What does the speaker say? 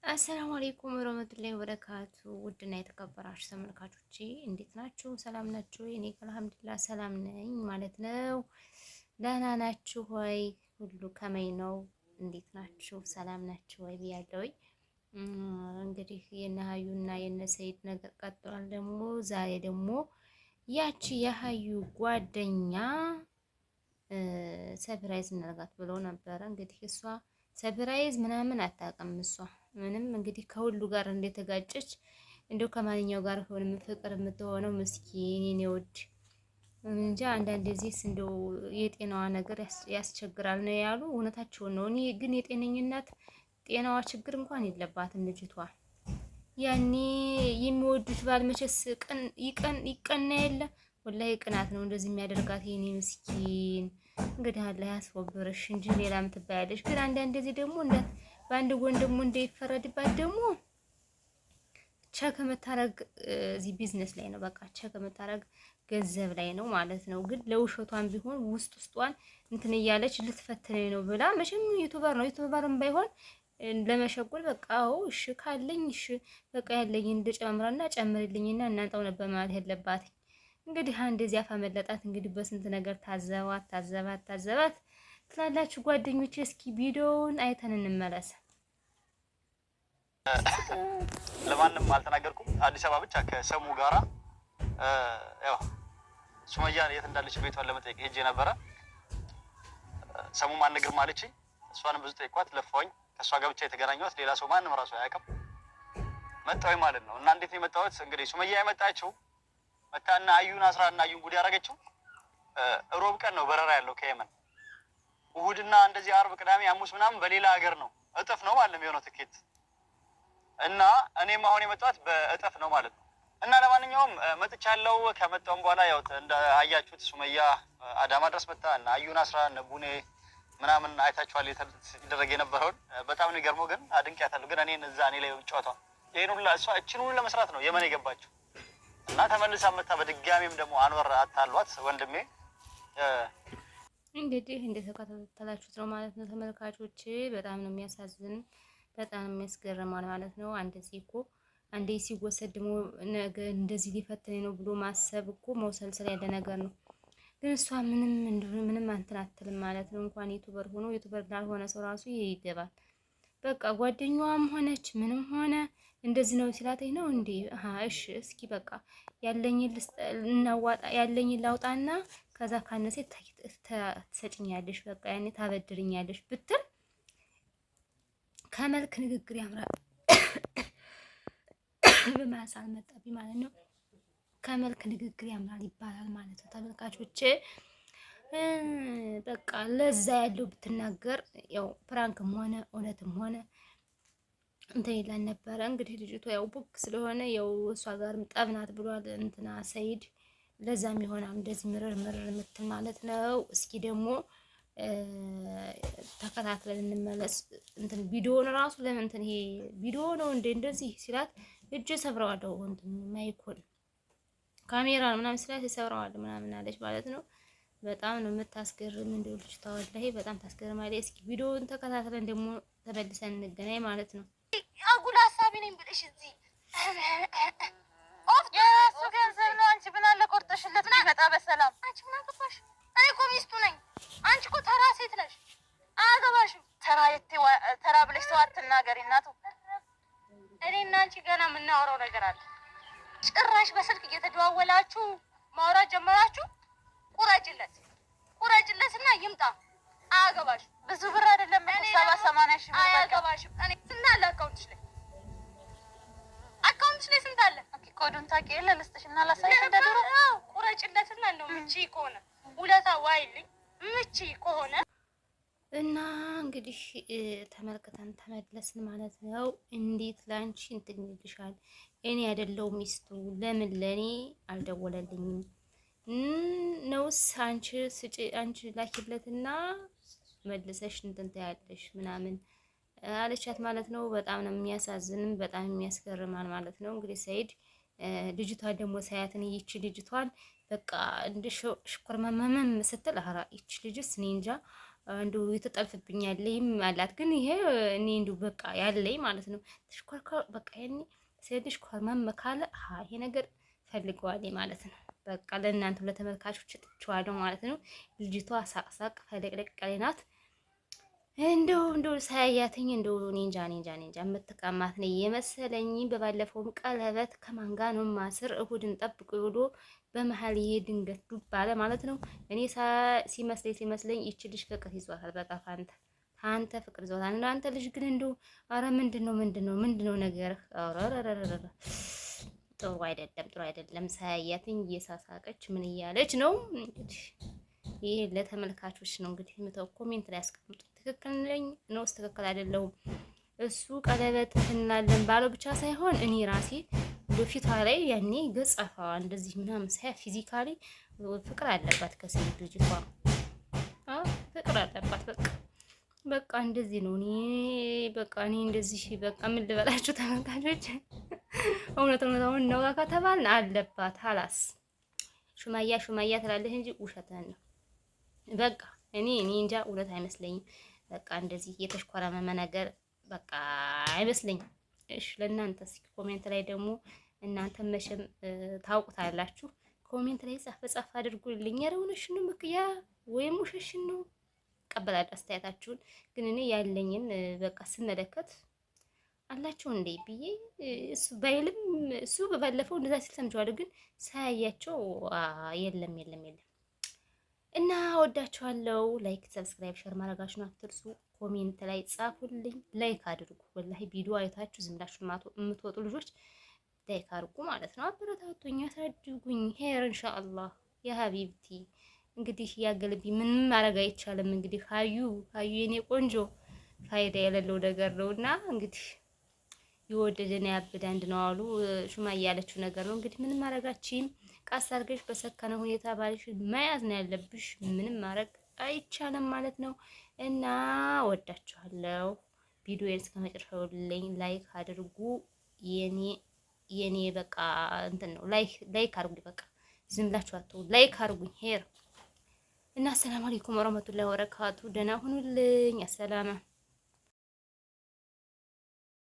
አሰላሙ አለይኩም ወረህመቱላሂ ወበረካቱ። ውድና የተከበራችሁ ተመልካቾቼ እንዴት ናችሁ? ሰላም ናችሁ? እኔ አልሐምዱሊላህ ሰላም ነኝ ማለት ነው። ደህና ናችሁ ወይ? ሁሉ ከመይ ነው? እንዴት ናችሁ? ሰላም ናችሁ ወይ ብያለሁኝ። እንግዲህ የነ ሀዩና የነ ሰይድ ነገር ቀጥሏል። ደግሞ ዛሬ ደግሞ ያቺ የሀዩ ጓደኛ ሰፕራይዝ እናደርጋት ብሎ ነበረ። እንግዲህ እሷ ሰፕራይዝ ምናምን አታውቅም። እሷ ምንም እንግዲህ ከሁሉ ጋር እንደተጋጨች እንደው ከማንኛው ጋር ሆነ ፍቅር የምትሆነው ምስኪን የኔ ውድ እንጃ። አንዳንድ ጊዜስ እንደው የጤናዋ ነገር ያስቸግራል ነው ያሉ። እውነታቸውን ነው። እኔ ግን የጤነኝነት ጤናዋ ችግር እንኳን የለባትም ልጅቷ። ያኔ የሚወዱት ባል መቼስ ይቀና የለ ወላሂ ቅናት ነው እንደዚህ የሚያደርጋት የኔ ምስኪን። እንግዲህ አላህ ያስወብርሽ እንጂ ሌላ ምትባያለሽ። ግን አንዳንድ ጊዜ ደግሞ በአንድ ጎን ደግሞ እንደይፈረድባት ደግሞ ቸክ መታረግ እዚህ ቢዝነስ ላይ ነው። በቃ ቸክ መታረግ ገንዘብ ላይ ነው ማለት ነው። ግን ለውሸቷን ቢሆን ውስጧን እንትን እያለች ልትፈትነኝ ነው ብላ መቼም ዩቲዩበር ነው። ዩቲዩበርም ባይሆን ለመሸጎል በቃ እሺ ካለኝ እሺ በቃ ያለኝ እንደጨምራና ጨምርልኝና እናንተው ነበር ማለት ያለባት። እንግዲህ አንድ እዚያ አፈመለጣት። እንግዲህ በስንት ነገር ታዘባት ትላላችሁ ጓደኞቼ። እስኪ ቪዲዮውን አይተን እንመለስ። ለማንም አልተናገርኩም። አዲስ አበባ ብቻ ከሰሙ ጋራ ያው ሱመያ የት እንዳለች ቤቷን ለመጠየቅ ሄጄ ነበረ። ሰሙ ማንነግርም አለችኝ። እሷንም ብዙ ጠይቋት ለፋኝ። ከእሷ ጋር ብቻ የተገናኘሁት ሌላ ሰው ማንም ራሱ አያውቅም። መጣሁኝ ማለት ነው። እና እንዴት ነው የመጣሁት? እንግዲህ ሱመያ የመጣችው መታና አዩን አስራና አዩን ጉድ ያደረገችው ሮብ ቀን ነው በረራ ያለው ከየመን። እሁድና እንደዚህ አርብ፣ ቅዳሜ፣ ሐሙስ ምናምን በሌላ ሀገር ነው። እጥፍ ነው ማለት ነው የሆነው ትኬት። እና እኔም አሁን የመጣሁት በእጥፍ ነው ማለት ነው። እና ለማንኛውም መጥቻለሁ። ከመጣሁም በኋላ ያው እንደ አያችሁት ሱመያ አዳማ ድረስ መጣ እና አዩን አስራ ነቡኔ ምናምን አይታችኋል ይደረግ የነበረውን። በጣም ነው የሚገርመው። ግን አድንቂያታለሁ። ግን እኔ ላይ ጨዋታ ይሄን ሁሉ እሷ እችን ሁሉ ለመስራት ነው የመን የገባችው። እና ተመልሳ መጣ። በድጋሚም ደግሞ አንወር አታሏት ወንድሜ። እንግዲህ እንደተከታተላችሁት ነው ማለት ነው ተመልካቾች። በጣም ነው የሚያሳዝን፣ በጣም የሚያስገርም ማለት ነው። አንዴ ሲወሰድ ደግሞ ነገ እንደዚህ ሊፈትነኝ ነው ብሎ ማሰብ እኮ መውሰልሰል ያለ ነገር ነው። ግን እሷ ምንም እንትን አትልም ማለት ነው። እንኳን ዩቲዩበር ሆኖ ዩቲዩበር ላልሆነ ሰው ራሱ ይሄ ይገባል። በቃ ጓደኛዋም ሆነች ምንም ሆነ እንደዚህ ነው ሲላተኝ ነው እንዴ? እሺ እስኪ በቃ ያለኝን ላውጣና ከዛ ካነሰ ትሰጭኛለሽ፣ በቃ ያኔ ታበድርኛለሽ ብትል ከመልክ ንግግር ያምራል። በማሳል መጣብኝ ማለት ነው። ከመልክ ንግግር ያምራል ይባላል ማለት ነው ተመልካቾቼ። በቃ ለዛ ያለው ብትናገር ያው ፕራንክም ሆነ እውነትም ሆነ እንትን ይላል ነበረ። እንግዲህ ልጅቷ ያው ቡክ ስለሆነ ያው እሷ ጋርም ጠብናት ብሏል እንትና ሰይድ። ለዛም ይሆናል እንደዚህ ምርር የምትል ማለት ነው። እስኪ ደግሞ ተከታትለን እንመለስ። እንትን ቪዲዮውን ራሱ ለምን እንትን ይሄ ቪዲዮ ነው እንደዚህ ሲላት እጅ ሰብረዋለሁ እንትን ማይኮን ካሜራ ምናምን ስላት ሰብረዋል ምናምን አለች ማለት ነው። በጣም ነው የምታስገርም እንደው ልጅቷ ወላሂ በጣም ታስገርማለች። እስኪ ቪዲዮውን ተከታትለን ደግሞ ተመልሰን እንገናኝ ማለት ነው። አጉል ሀሳቢ ነኝ ብለሽ እዚህ የእሱ ገንዘብ ነው። አንቺ ምን አለ ቆርጠሽለት ቢመጣ በሰላም። አንቺ ምን አገባሽ? እኔ እኮ ሚስቱ ነኝ። አንቺ እኮ ተራ ሴት ነሽ፣ አያገባሽም። ተራ ብለሽ ሰው አትናገሪ እናቱ። እኔ እና አንቺ ገና የምናወራው ነገር አለ። ጭራሽ በስልክ እየተደዋወላችሁ ማውራት ጀመራችሁ። ቁረጭለትና ይምጣ። አያገባሽም። ብዙ ብር አይደለም 70-80 ሺህ ብር አያገባሽም። እኔ ስንት አለ አካውንትሽ ላይ ስንት አለ? ኮዱን ታውቂ የለ ልስጥሽ እና ላሳይሽ። እንደ ድሮ ቁረጭለትና ነው ምቺ ከሆነ ውለታ ዋይልኝ ምቺ ከሆነ እና እንግዲህ ተመልክተን ተመለስን ማለት ነው። እንዴት ላንቺ እንትን ይልሻል? እኔ አይደለው ሚስቱ ለምን ለኔ አልደወለልኝም ነውስ? አንቺ ላኪለትና መልሰሽ እንትን ታያለሽ ምናምን አለቻት ማለት ነው። በጣም ነው የሚያሳዝንም በጣም የሚያስገርማል ማለት ነው። እንግዲህ ሰይድ ልጅቷ ደግሞ ሳያትን ይቺ ልጅቷን በቃ እንደ ሽኩር መመም ስትል አራ ይቺ ልጅስ እኔ እንጃ እንደው የተጠልፍብኛለኝ አላት። ግን ይሄ እኔ እንደው በቃ ያለኝ ማለት ነው ተሽኮርኮር በቃ ያኔ ሴትሽ ኮርመም ካለ ይሄ ነገር ፈልገዋለኝ ማለት ነው። በቃ ለእናንተ ለተመልካቾች ጥቼዋለሁ ማለት ነው። ልጅቷ ሳቅሳቅ ፈለቅለቅ ናት። እንደው ሳያያትኝ እንደው እኔ እንጃ የምትቀማት ነው የመሰለኝ። በባለፈውም ቀለበት ከማን ጋር ነው ማስር እሁድን ጠብቁ ብሎ በመሀል ይሄ ድንገት ዱብ አለ ማለት ነው። እኔ ሲመስለኝ ይቺ ልጅ ፍቅር ይዟታል። በቃ አንተ ፍቅር ይዟታል። እናንተ ልጅ ግን እንደው ኧረ ምንድነው ነገርህ? ኧረ ጥሩ አይደለም። ሳያያትኝ እየሳሳቀች ምን እያለች ነው እንግዲህ ይሄ ለተመልካቾች ነው እንግዲህ የምተው። ኮሜንት ላይ አስቀምጡ። ትክክል ነኝ ነውስ ትክክል አይደለሁም? እሱ ቀለበት እንላለን ባለው ብቻ ሳይሆን እኔ ራሴ በፊቷ ላይ ያኔ ገጻፋ እንደዚህ ምናምን ሳይ ፊዚካሊ ፍቅር አለባት ከሴት ልጅቷ። ፍቅር አለባት በቃ እንደዚህ ነው። እኔ እንደዚህ በቃ ምን ልበላችሁ ተመልካቾች፣ እውነታውን ነው ከተባልን አለባት ሀላስ ሹማያ ትላለህ እንጂ ውሸትህን ነው። በቃ እኔ እንጃ እውነት አይመስለኝም። በቃ እንደዚህ የተሽኮረመመ ነገር በቃ አይመስለኝም። እሺ ለእናንተ እስኪ ኮሜንት ላይ ደግሞ እናንተ መቼም ታውቁታላችሁ። ኮሜንት ላይ ጻፍ አድርጉልኝ። ኧረ እውነትሽን ነው በቃ ወይም ውሸትሽን ነው ቀበላለሁ አስተያየታችሁን። ግን እኔ ያለኝን በቃ ስመለከት አላቸው እንዴ ብዬ እሱ ባይልም እሱ በባለፈው እንደዛ ሲል ሰምቼዋለሁ። ግን ሳያያቸው የለም እና ወዳችኋለሁ። ላይክ፣ ሰብስክራይብ፣ ሼር ማድረጋችሁን አትርሱ። ኮሜንት ላይ ጻፉልኝ፣ ላይክ አድርጉ። ወላሂ ቪዲዮ አይታችሁ ዝም ብላችሁ የምትወጡ ልጆች ላይክ አድርጉ ማለት ነው። አበረታቱኝ፣ አሳድጉኝ። ሄር ኢንሻአላህ ያ ሀቢብቲ። እንግዲህ ያገልቢ ምንም ማድረግ አይቻልም። እንግዲህ ሀዩ የኔ ቆንጆ ፋይዳ የሌለው ነገር ነውና እንግዲህ የወደደን ያብድ አንድ ነው አሉ ሹማ ያለችው ነገር ነው። እንግዲህ ምንም ማድረጋችም ቃስ አድርገሽ በሰከነ ሁኔታ ባልሽ መያዝ ነው ያለብሽ። ምንም ማድረግ አይቻልም ማለት ነው። እና ወዳችኋለሁ። ቪዲዮዬን እስከመጨረሻው ላይክ አድርጉ። የኔ በቃ እንትን ነው ላይክ አድርጉ። በቃ ዝም ብላችሁ አትው ላይክ አድርጉኝ። ሄር እና አሰላሙ አለይኩም ወራህመቱላሂ ወበረካቱ። ደህና ሁኑልኝ። አሰላማ